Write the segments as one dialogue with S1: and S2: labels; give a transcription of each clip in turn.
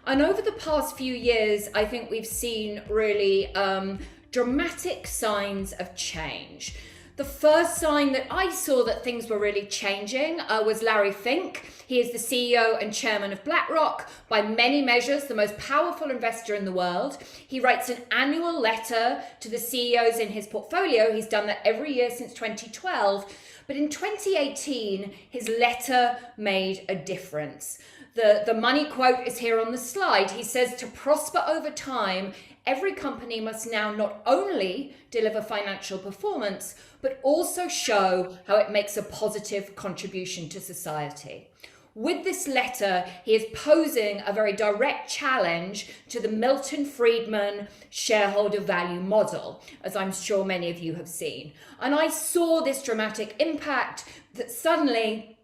S1: And over the past few years, I think we've seen really dramatic signs of change. The first sign that I saw that things were really changing was Larry Fink. He is the CEO and chairman of BlackRock, by many measures the most powerful investor in the world. He writes an annual letter to the CEOs in his portfolio. He's done that every year since 2012. But in 2018, his letter made a difference. The money quote is here on the slide. He says, to prosper over time, every company must now not only deliver financial performance, but also show how it makes a positive contribution to society. With this letter, he is posing a very direct challenge to the Milton Friedman shareholder value model, as I'm sure many of you have seen. And I saw this dramatic impact that suddenly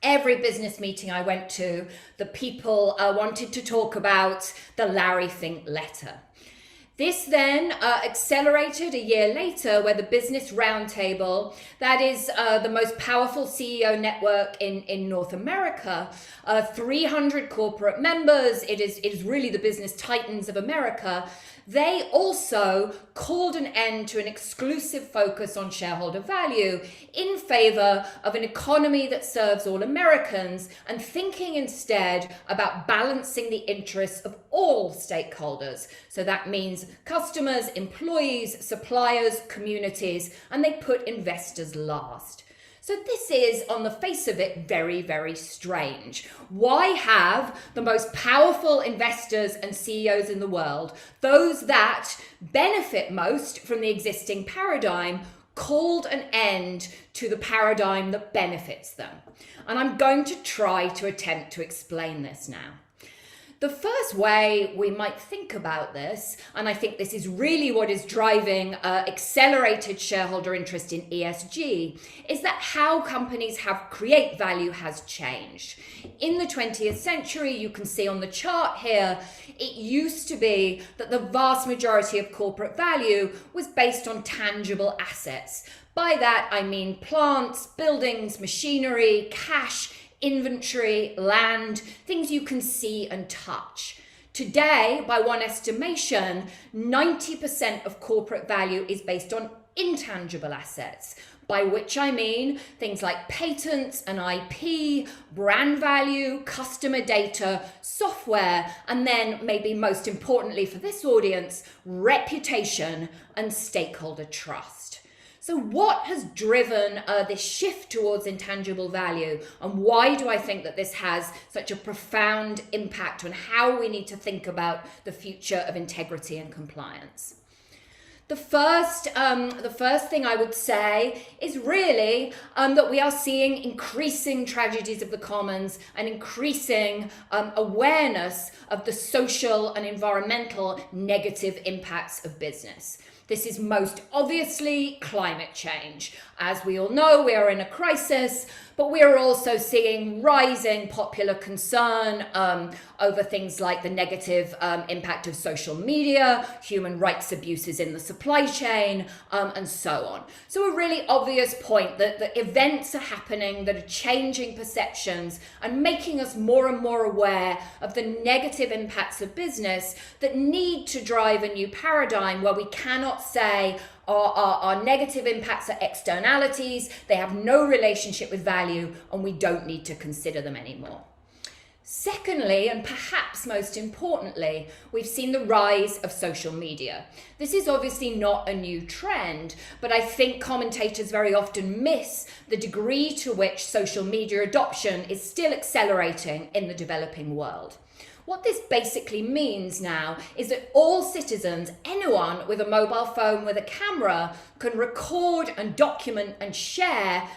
S1: every business meeting I went to, the people wanted to talk about the Larry Fink letter. This then accelerated a year later, where the Business Roundtable, that is the most powerful CEO network in North America, 300 corporate members, it is really the business titans of America. They also called an end to an exclusive focus on shareholder value in favor of an economy that serves all Americans, and thinking instead about balancing the interests of all stakeholders. So that means customers, employees, suppliers, communities, and they put investors last. So this is, on the face of it, very, very strange. Why have the most powerful investors and CEOs in the world, those that benefit most from the existing paradigm, called an end to the paradigm that benefits them? And I'm going to try to attempt to explain this now. The first way we might think about this, and I think this is really what is driving accelerated shareholder interest in ESG, is that how companies create value has changed. In the 20th century, you can see on the chart here, it used to be that the vast majority of corporate value was based on tangible assets. By that, I mean plants, buildings, machinery, cash, inventory, land, things you can see and touch. Today, by one estimation, 90% of corporate value is based on intangible assets, by which I mean things like patents and IP, brand value, customer data, software, and then maybe most importantly for this audience, reputation and stakeholder trust. So what has driven this shift towards intangible value, and why do I think that this has such a profound impact on how we need to think about the future of integrity and compliance? The first thing I would say is really that we are seeing increasing tragedies of the commons and increasing awareness of the social and environmental negative impacts of business. This is most obviously climate change. As we all know, we are in a crisis, but we are also seeing rising popular concern over things like the negative impact of social media, human rights abuses in the supply chain, and so on. So a really obvious point that the events are happening that are changing perceptions and making us more and more aware of the negative impacts of business that need to drive a new paradigm where we cannot say our negative impacts are externalities, they have no relationship with value, and we don't need to consider them anymore. Secondly, and perhaps most importantly, we've seen the rise of social media. This is obviously not a new trend, but I think commentators very often miss the degree to which social media adoption is still accelerating in the developing world. What this basically means now is that all citizens, anyone with a mobile phone with a camera, can record and document and share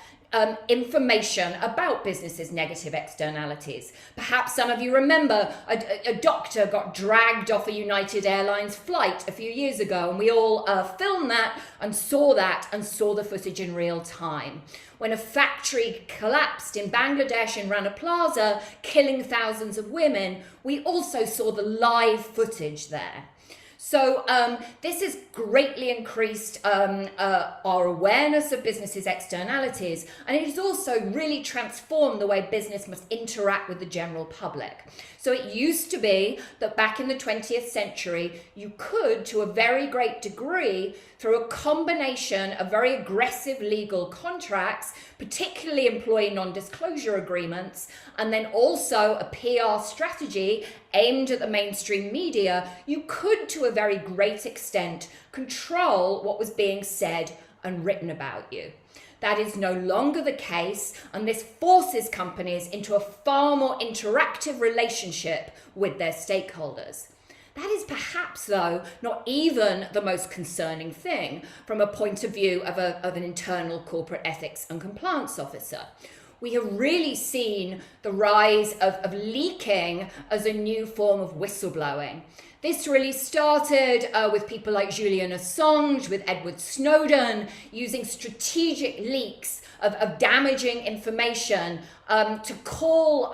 S1: information about businesses' negative externalities. Perhaps some of you remember a doctor got dragged off a United Airlines flight a few years ago, and we all filmed that and saw the footage in real time. When a factory collapsed in Bangladesh in Rana Plaza, killing thousands of women, we also saw the live footage there. So this has greatly increased our awareness of businesses' externalities, and it has also really transformed the way business must interact with the general public. So it used to be that back in the 20th century, you could, to a very great degree, through a combination of very aggressive legal contracts, particularly employee non-disclosure agreements, and then also a PR strategy aimed at the mainstream media, you could, to a very great extent, control what was being said and written about you. That is no longer the case, and this forces companies into a far more interactive relationship with their stakeholders. That is perhaps, though, not even the most concerning thing from a point of view of an internal corporate ethics and compliance officer. We have really seen the rise of leaking as a new form of whistleblowing. This really started with people like Julian Assange, with Edward Snowden, using strategic leaks of damaging information to call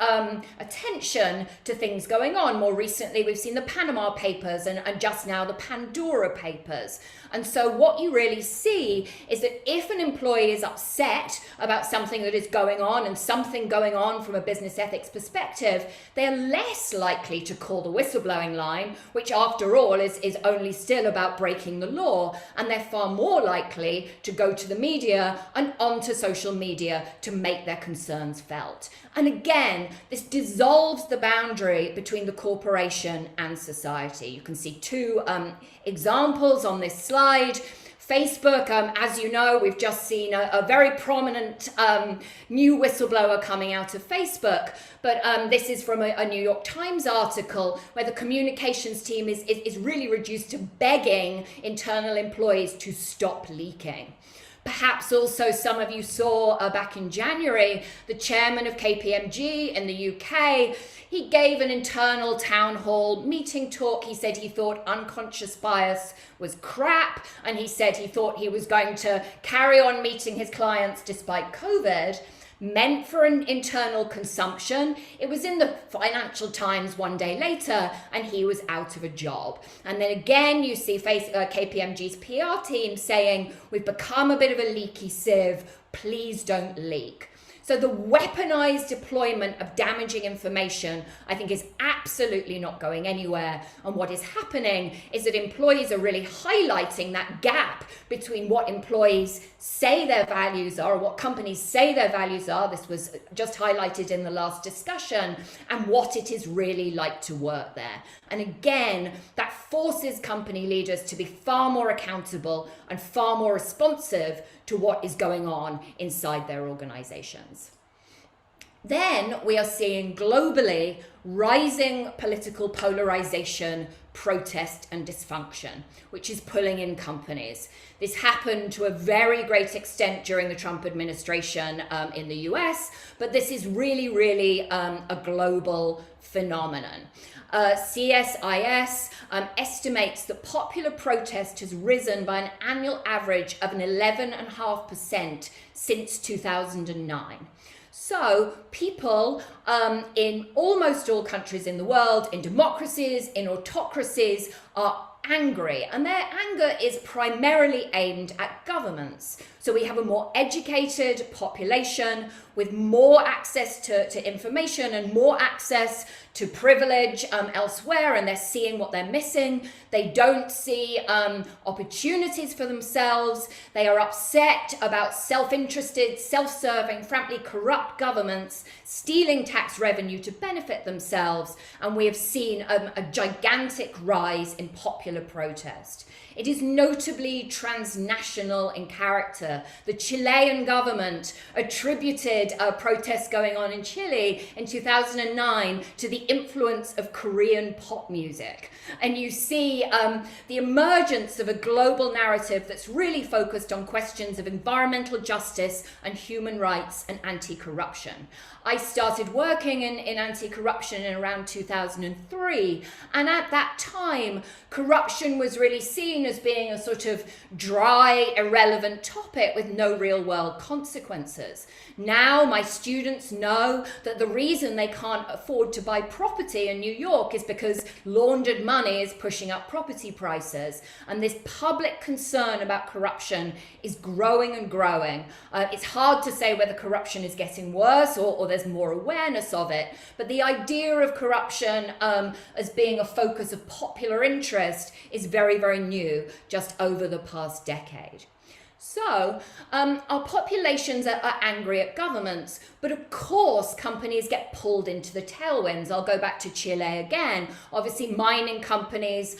S1: attention to things going on. More recently, we've seen the Panama Papers and just now the Pandora Papers. And so what you really see is that if an employee is upset about something that is going on and something going on from a business ethics perspective, they are less likely to call the whistleblowing line, which after all is only still about breaking the law, and they're far more likely to go to the media and onto social media to make their concerns felt. And again, this dissolves the boundary between the corporation and society. You can see two examples on this slide. Facebook, as you know, we've just seen a very prominent new whistleblower coming out of Facebook. But this is from a New York Times article where the communications team is really reduced to begging internal employees to stop leaking. Perhaps also some of you saw back in January, the chairman of KPMG in the UK, he gave an internal town hall meeting talk. He said he thought unconscious bias was crap, and he said he thought he was going to carry on meeting his clients despite COVID. Meant for an internal consumption. It was in the Financial Times one day later, and he was out of a job. And then again, you see KPMG's PR team saying, we've become a bit of a leaky sieve, please don't leak. So the weaponized deployment of damaging information, I think, is absolutely not going anywhere. And what is happening is that employees are really highlighting that gap between what employees say their values are, what companies say their values are, this was just highlighted in the last discussion, and what it is really like to work there. And again, that forces company leaders to be far more accountable and far more responsive to what is going on inside their organizations. Then we are seeing globally rising political polarization, protest and dysfunction, which is pulling in companies. This happened to a very great extent during the Trump administration in the US, but this is really a global phenomenon. CSIS estimates that popular protest has risen by an annual average of an 11.5% since 2009. So people in almost all countries in the world, in democracies, in autocracies, are angry, and their anger is primarily aimed at governments. So we have a more educated population with more access to information and more access to privilege elsewhere, and they're seeing what they're missing. They don't see opportunities for themselves. They are upset about self-interested, self-serving, frankly corrupt governments stealing tax revenue to benefit themselves, and we have seen a gigantic rise in popular protest. It is notably transnational in character. The Chilean government attributed protests going on in Chile in 2009 to the influence of Korean pop music. And you see the emergence of a global narrative that's really focused on questions of environmental justice and human rights and anti-corruption. I started working in anti-corruption in around 2003, and at that time, corruption was really seen seen as being a sort of dry, irrelevant topic with no real world consequences. Now my students know that the reason they can't afford to buy property in New York is because laundered money is pushing up property prices. And this public concern about corruption is growing and growing. It's hard to say whether corruption is getting worse or there's more awareness of it. But the idea of corruption as being a focus of popular interest is very, very new, just over the past decade. So our populations are angry at governments, but of course companies get pulled into the tailwinds. I'll go back to Chile again. Obviously mining companies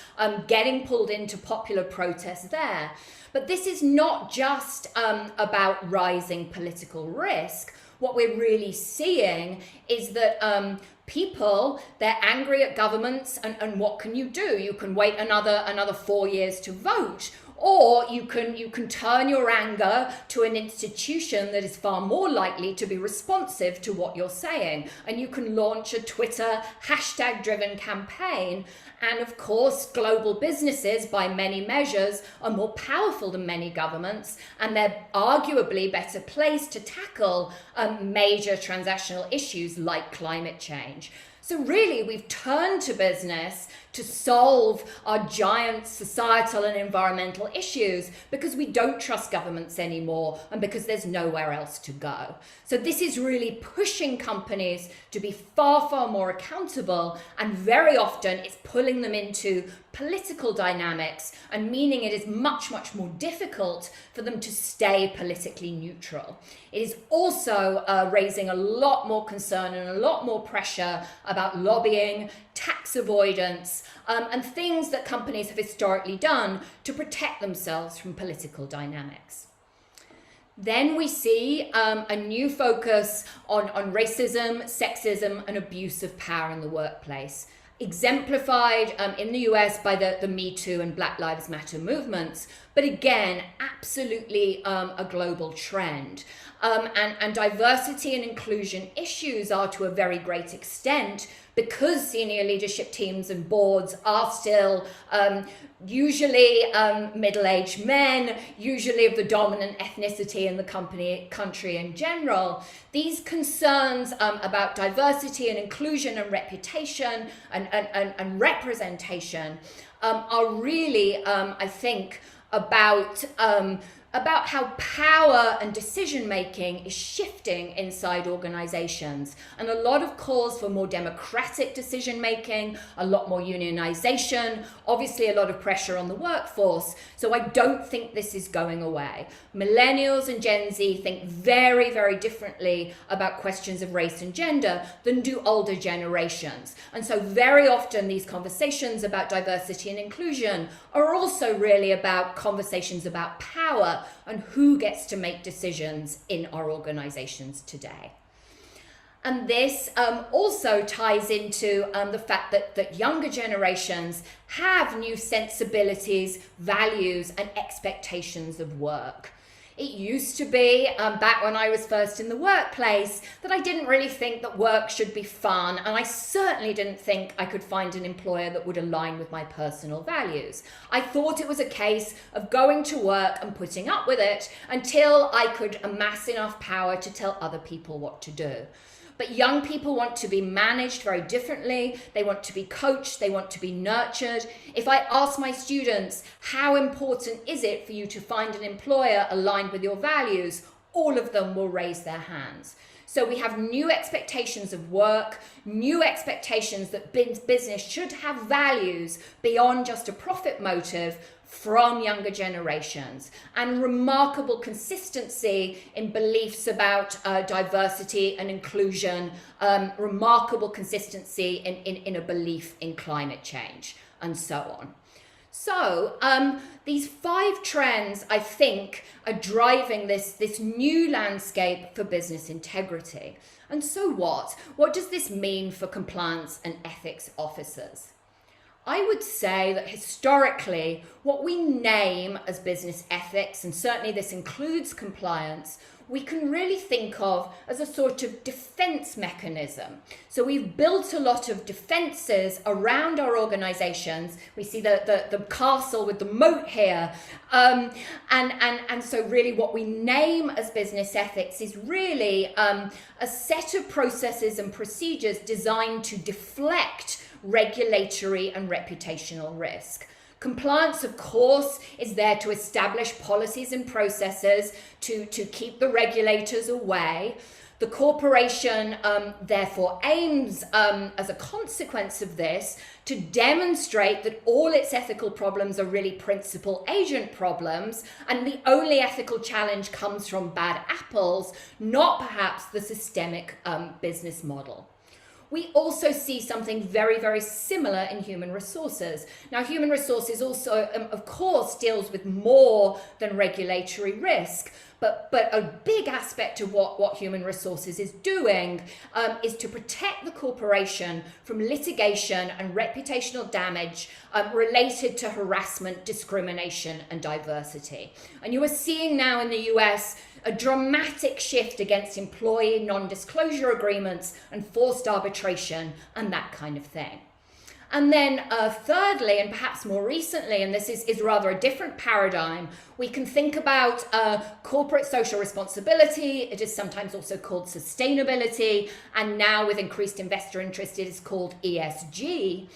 S1: getting pulled into popular protests there. But this is not just about rising political risk. What we're really seeing is that people, they're angry at governments, and what can you do? You can wait another 4 years to vote. Or you can turn your anger to an institution that is far more likely to be responsive to what you're saying. And you can launch a Twitter hashtag-driven campaign. And of course, global businesses, by many measures, are more powerful than many governments, and they're arguably better placed to tackle major transactional issues like climate change. So really, we've turned to business to solve our giant societal and environmental issues because we don't trust governments anymore and because there's nowhere else to go. So this is really pushing companies to be far, far more accountable, and very often it's pulling them into political dynamics and meaning it is much, much more difficult for them to stay politically neutral. It is also raising a lot more concern and a lot more pressure about lobbying, tax avoidance, and things that companies have historically done to protect themselves from political dynamics. Then we see a new focus on racism, sexism, and abuse of power in the workplace, exemplified in the US by the Me Too and Black Lives Matter movements, but again, absolutely a global trend. And diversity and inclusion issues are to a very great extent because senior leadership teams and boards are still usually middle-aged men, usually of the dominant ethnicity in the country in general. These concerns about diversity and inclusion and reputation and representation are really, I think, about how power and decision-making is shifting inside organizations, and a lot of calls for more democratic decision-making, a lot more unionization, obviously a lot of pressure on the workforce. So I don't think this is going away. Millennials and Gen Z think very, very differently about questions of race and gender than do older generations. And so very often these conversations about diversity and inclusion are also really about conversations about power and who gets to make decisions in our organizations today. And this also ties into the fact that younger generations have new sensibilities, values, and expectations of work. It used to be, back when I was first in the workplace, that I didn't really think that work should be fun, and I certainly didn't think I could find an employer that would align with my personal values. I thought it was a case of going to work and putting up with it until I could amass enough power to tell other people what to do. But young people want to be managed very differently. They want to be coached. They want to be nurtured. If I ask my students, how important is it for you to find an employer aligned with your values? All of them will raise their hands. So we have new expectations of work, new expectations that business should have values beyond just a profit motive from younger generations, and remarkable consistency in beliefs about diversity and inclusion, remarkable consistency in a belief in climate change, and so on. So these 5 trends, I think, are driving this new landscape for business integrity. And so what? What does this mean for compliance and ethics officers? I would say that historically, what we name as business ethics, and certainly this includes compliance, we can really think of as a sort of defense mechanism. So we've built a lot of defenses around our organizations. We see the castle with the moat here. And so really what we name as business ethics is really a set of processes and procedures designed to deflect regulatory and reputational risk. Compliance, of course, is there to establish policies and processes to keep the regulators away. The corporation therefore aims, as a consequence of this, to demonstrate that all its ethical problems are really principal agent problems, and the only ethical challenge comes from bad apples, not perhaps the systemic business model. We also see something very, very similar in human resources. Now, human resources also, of course, deals with more than regulatory risk, but a big aspect of what human resources is doing is to protect the corporation from litigation and reputational damage related to harassment, discrimination, and diversity. And you are seeing now in the US a dramatic shift against employee non-disclosure agreements and forced arbitration and that kind of thing. And then thirdly, and perhaps more recently, and this is rather a different paradigm, we can think about corporate social responsibility. It is sometimes also called sustainability, and now with increased investor interest, it is called ESG.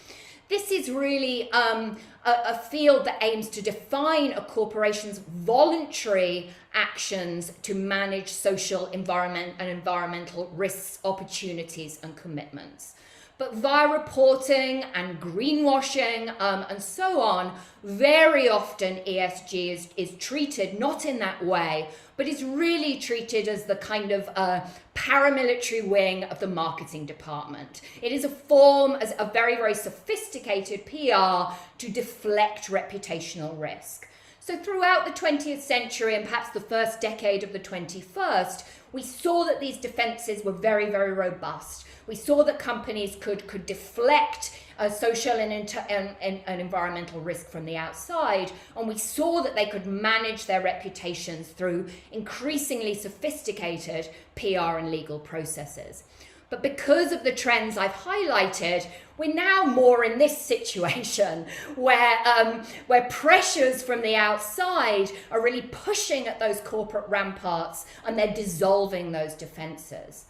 S1: This is really a field that aims to define a corporation's voluntary actions to manage social, environmental risks, opportunities, and commitments. But via reporting and greenwashing and so on, very often ESG is treated not in that way, but is really treated as the kind of paramilitary wing of the marketing department. It is a form, as a very, very sophisticated PR to deflect reputational risk. So throughout the 20th century and perhaps the first decade of the 21st, we saw that these defenses were very, very robust. We saw that companies could deflect social and environmental risk from the outside, and we saw that they could manage their reputations through increasingly sophisticated PR and legal processes. But because of the trends I've highlighted, we're now more in this situation where pressures from the outside are really pushing at those corporate ramparts and they're dissolving those defenses.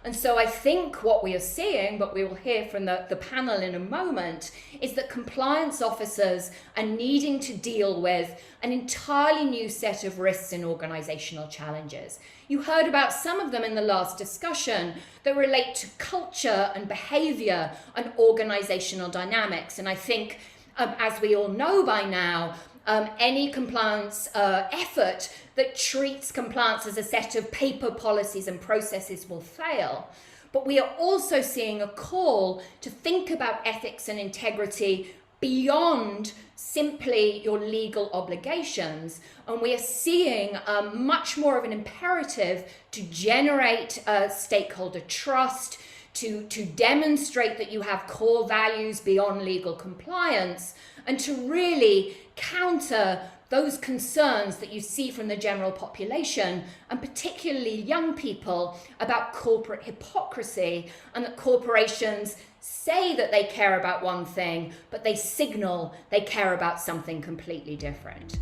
S1: And so I think what we are seeing, but we will hear from the panel in a moment, is that compliance officers are needing to deal with an entirely new set of risks and organizational challenges. You heard about some of them in the last discussion that relate to culture and behavior and organizational dynamics. And I think, as we all know by now, any compliance effort that treats compliance as a set of paper policies and processes will fail. But we are also seeing a call to think about ethics and integrity beyond simply your legal obligations. And we are seeing much more of an imperative to generate stakeholder trust, to demonstrate that you have core values beyond legal compliance, and to really counter those concerns that you see from the general population, and particularly young people, about corporate hypocrisy, and that corporations say that they care about one thing, but they signal they care about something completely different.